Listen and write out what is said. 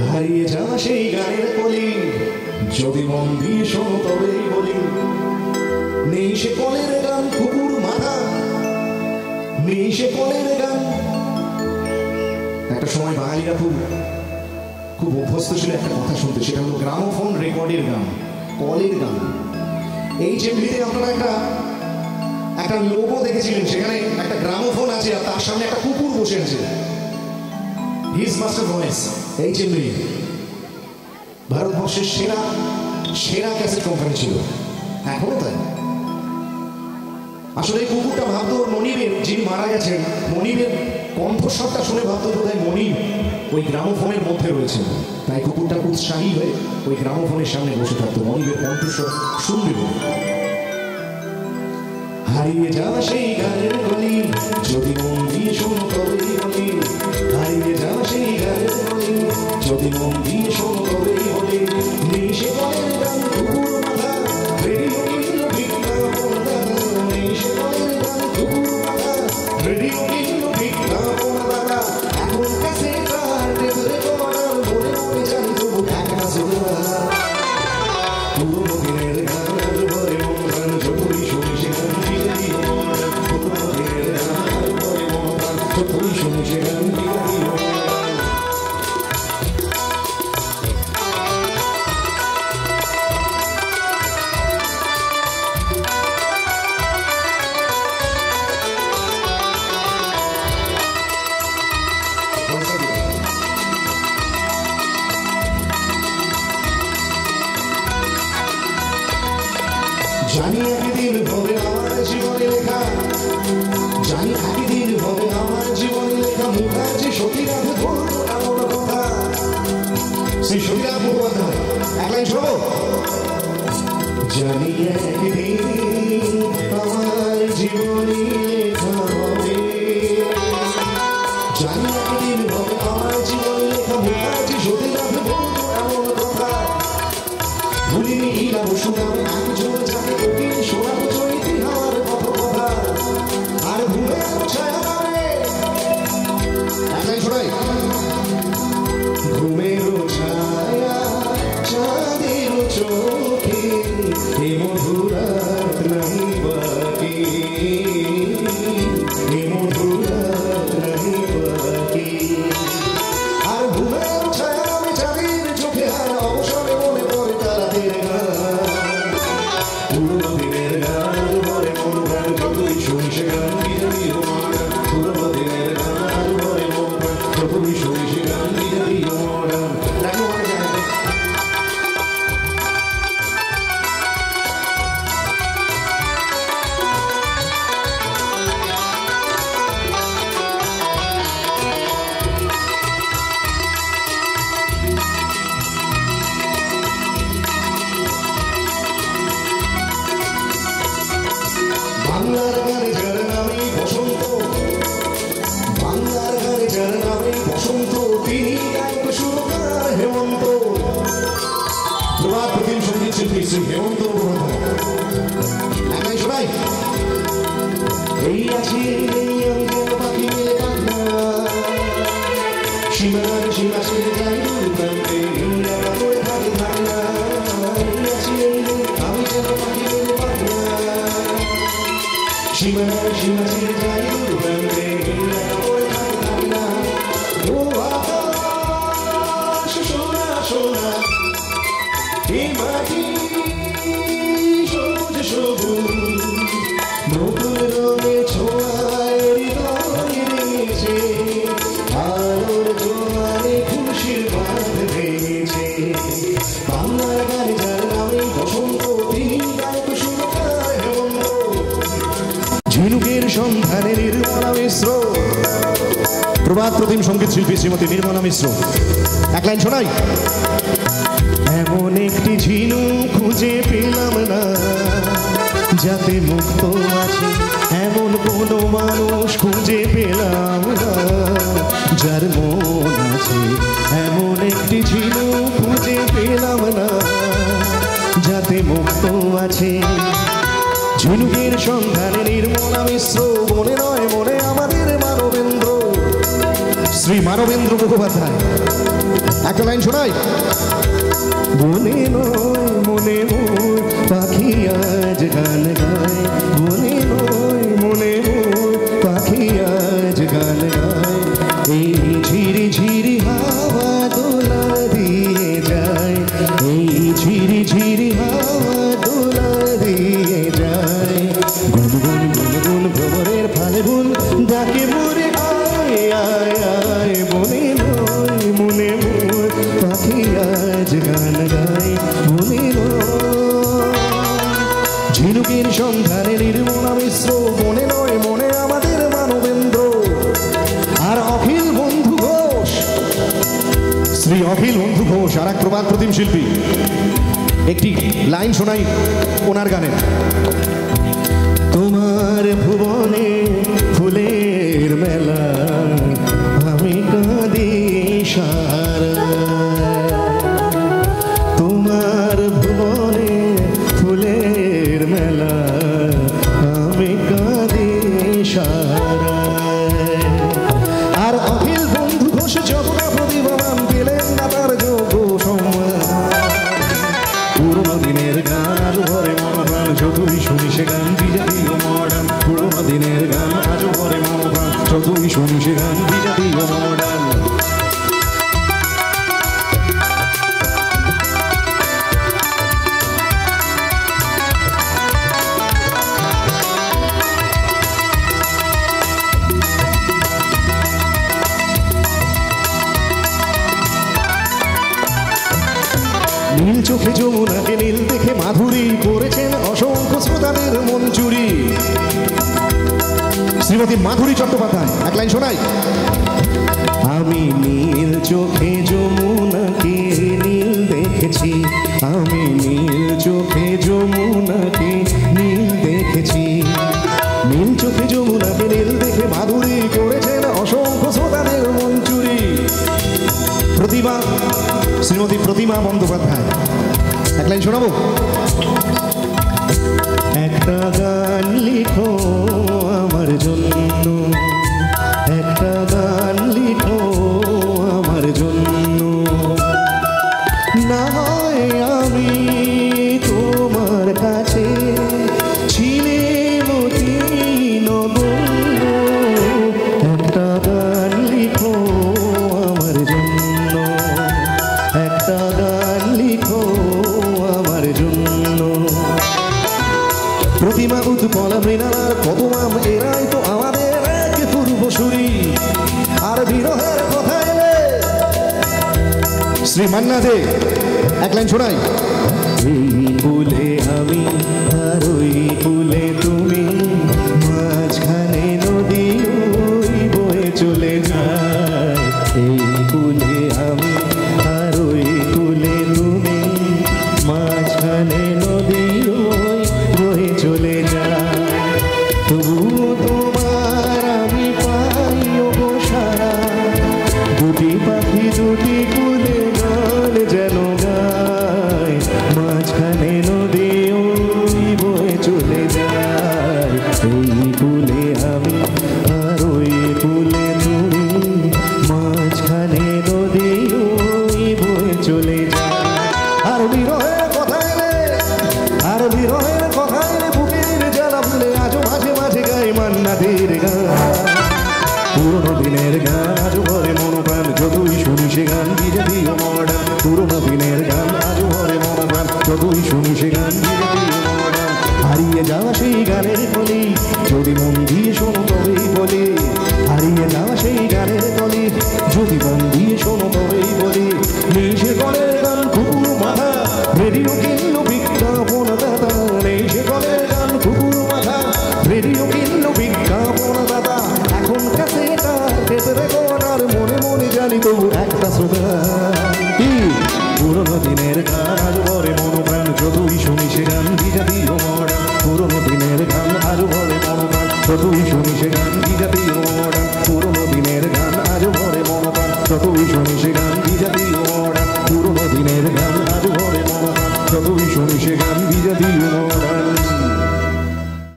হারিয়ে যাওয়া সেই গানের কলি যদি মন দিয়ে শোনো তবেই বলি। নেই সে কলের গান কুকুর মাথা, নেই সে কলের গান। একটা সময় বাঙালিরা খুব অভ্যস্ত ছিল একটা কথা শুনতে, সেটা হলো গ্রামোফোন রেকর্ডের গান, কলের গান। এই চেম্বিতে আপনারা একটা লোগো দেখেছিলেন, সেখানে একটা গ্রামোফোন আছে আর তার সামনে একটা কুকুর বসে আছে। His master voice. এই চেম্বি ভারতবর্ষের সেরা ক্যাসেট কোম্পানি ছিল, এখনো তাই। আসলে এই কুকুরটা ভাবতো মনিবের, যিনি মারা গেছেন, মনিবের কণ্ঠস্বরটা শুনে ভাবতো বোধহয় মনিব ওই গ্রামোফোনের মধ্যে রয়েছে। তাই কুকুরটা উৎসাহী হয়ে ওই গ্রামোফোনের সামনে বসে থাকতো মনিবের কণ্ঠস্বর শুনবে বলে। হারিয়ে যাওয়া সেই গানের গলি যদি মন দিয়ে শোনো তবেই বলি। হারিয়ে যাওয়া সেই গানের গলি যদি মন দিয়ে শোনো তবেই বলি। নেই সে কলের গান কুকুর মাথা, রেডিও কিনলো বিজ্ঞাপন দাদা। নেই সে কলের গান কুকুর মাথা, রেডিও কিনলো বিজ্ঞাপন দাদা। এখন কাছে তার টেবিলে করার মনে মনে চাই তবু একটা জোড়া পুরোনো দিনের গান আর ভরে মন গান যতই শুনি সে গান ফিরে দিও মন। পুরোনো দিনের গান আর ভরে মন গান যতই শুনি সে গান ফিরে দিও মন। জানি একদিন হবে আমার জীবনে লেখা, জানি একদিন হবে আমার জীবনে লেখা মুখার্জি সতীনাথ বলতো এমন কথা। সেই সতীনাথ মুখোপাধ্যায় এক লাইন শোনো। জানি একদিন আমার জীবনে লেখা হবে, জানি একদিন হবে আমার জীবনে লেখা মুখার্জি সতীনাথ বলতো এমন কথা। ভুলিনি ইলা বসুনাম একজন যাকে কোকিল শোনাবো চৈতি হওয়ার কত কথা। আর ভুলে ছায়া নামে একলাই শোনাই। ঘুমের ছায়া চাঁদের চোখে এ মধুরাত নাহি বাকি, এ মধুরাত নাহি বাকি। আর ঘুমের ছায়া নামে চাঁদের চোখে আর অবসরে মনে পড়ে তারাদের গান। পুরোনো দিনের গান ভরে মন গান যতই শুনি সে গান ফিরে দিও মন। পুরোনো দিনের গান ভরে মন গান যতই শুনি সে গান ফিরে দিও মন। দেখো মনে জানে বাংলার গানে যার নামে বসন্ত, বাংলার গানে যার নামে বসন্ত, তিনি গায়ক সুরকার হেমন্ত। প্রভাত প্রতিম সঙ্গীত শিল্পী শ্রী হেমন্ত মুখোপাধ্যায়। সবাই এই আছে এই অঙ্গের পাখি মেলে কান্না, সীমার সীমা ছেড়ে যাই প্রান্তে করে থাকে ধারণা। এই আছে আমি যেন পাখি মেলে পান্না, সীমার সীমা ছেড়ে যাই প্রান্তে করে থাকে ধারণা। ও আকাশ সোনা সোনা এই মাটি সবুজ সবুজ নতুন রঙে ছোঁয়ায় হৃদয় দিয়েছে। আলোর জোয়ারে খুশির বাঁধ ভেঙেছে। বাংলার গানে যার নামে বসন্ত, তিনি গায়ক সুরকার হেমন্ত। ঝিনুকের সন্ধানে নির্মলা মিশ্র, প্রভাত প্রতিম সঙ্গীত শিল্পী শ্রীমতী নির্মলা মিশ্র। এক লাইন শোনাই। এমন একটি ঝিনুক খুঁজে পেলাম না যাতে মুক্ত আছে, এমন কোনো মানুষ খুঁজে পেলাম না যার মন আছে। এমন একটি ঝিনুক খুঁজে পেলাম না যাতে মুক্ত আছে। ঝিনুকের সন্ধানে নির্মলা মিশ্র, মনে নয় মনে আমাদের মানবেন্দ্র। শ্রী মানবেন্দ্র মুখোপাধ্যায়। একটা লাইন শোনাই। বনে নয় মনে মোর পাখি আজ গান গায়, বনে নয় মনে মোর পাখি আজ গান গায়, এই ঝিরি ঝিরি হাওয়া দোলা দিয়ে যায়, এই ঝিরি ঝিরি হাওয়া দোলা দিয়ে যায়, গুনগুন গুনগুন ভ্রমরের ফাল্গুন ডাকে মোরে আয় আয় আয়, বনে নয় মনে মোর পাখি আজ গান গায়, বনে ঝিনুকের সন্ধানে নির্মলা মিশ্র, মনে নয় মনে আমাদের মানবেন্দ্র। আর অখিল বন্ধু ঘোষ, শ্রী অখিল বন্ধু ঘোষ আর এক প্রবাদ প্রতিম শিল্পী। একটি লাইন শোনাই ওনার গানে। তোমার ভুবনে ফুলের মেলা, আমি কাঁদি সারা, তোমার ভুবনে ফুলের মেলা, আমি কাঁদি সারা। আর অখিল বন্ধু ঘোষ যমুনা প্রতিভাবান পেলেন না তার যোগ্য সম্মান, পুরোনো দিনের গান আজ ভরে মনোপ্রাণ, যতই শুনি সে গান বিজাতীয় মডার্ন, পুরোনো দিনের গান আজ ভরে মনোপ্রাণ, যতই শুনি সে গান বিজাতীয় মডার্ন। নীল চোখে যমুনাকে নীল দেখে মাধুরী করেছেন অসংখ্য শ্রোতাদের মন চুরি। শ্রীমতী মাধুরী চট্টোপাধ্যায়, এক লাইন শোনাই। আমি নীল চোখে যমুনাকে নীল দেখেছি, আমি নীল চোখে যমুনাকে নীল দেখেছি, নীল চোখে যমুনাকে নীল দেখে মাধুরী করেছেন অসংখ্য শ্রোতাদের মন চুরি। প্রতিমা, শ্রীমতী প্রতিমা বন্দ্যোপাধ্যায়, এক লাইন শোনাবো। একটা গান লিখো আমার জন্য, একটা গান লিখো আমার জন্য, না হয় আমি তোমার কাছে ছিলে মতি নগণ্য, একটা গান লিখো আমার জন্য, একটা গান লিখো আমার জন্য। প্রতিমা উৎপলা মৃণাল কদমাম এরাই তো আমাদের এক পূর্বসূরি। আর বিরহের কথা এলে শ্রী মান্না দে, এক লাইন শোনাই। এই কুলে আমি আর ওই কুলে তুমি, মাঝখানে নদী ওই বয়ে চলে যায়, এই কুলে আমি আর ওই কুলে তুমি, মাঝখানে নদী ওই বয়ে চলে যায়, তবুও তোমার আমি পাই গো সারা, দুটি পাখি দুটি কুলে গান যেন গায়, মাঝখানে নদী ওই বয়ে চলে যায়, এই কুলে আমি আর ওই কুলে তুমি, মাঝখানে নদী ওই বয়ে চলে যায়। আর বিরহের কথা এলে, আর বিরহের কথা এলে বুকের জ্বালা ভুলে আজও মাঝে মাঝে গাই মান্নাদের গান, পুরোনো দিনের গান আজ ভরে মনোপ্রাণ, যতই শুনি সে গান বিজাতীয় মডার্ন, পুরোনো দিনের গান আজ ভরে মনোপ্রাণ, যতই শুনি সে গান বিজাতীয় মডার্ন। হারিয়ে যাওয়া সেই গানের কলি যদি মন দিয়ে শোনো তবেই বলি, হারিয়ে যাওয়া সেই গানের কলি যদি মন দিয়ে শোনো তবেই বলি, নেই সে গলের গান কুকুর মাথা, রেডিও কিনলো বিজ্ঞাপন দাতা, নেই সে গলের গান কুকুর মাথা, রেডিও কিনলো বিজ্ঞাপন দাতা, এখন কাছে তার টেপে রেকর্ড, আর মনে মনে জানি তবু একটা শ্রোতা। পুরোনো দিনের গান আজ ভরে মনোপ্রাণ, যতই শুনি সে গান বিজাতীয় মডার্ন, পুরোনো দিনের গান আজ ভরে মনোপ্রাণ, যতই শুনি সে গান বিজাতীয় মডার্ন, পুরোনো দিনের গান আজ ভরে মনোপ্রাণ, যতই শুনি সে গান বিজাতীয় মডার্ন, পুরোনো দিনের গান আজ ভরে মনোপ্রাণ, যতই শুনি সে গান বিজাতীয় মডার্ন।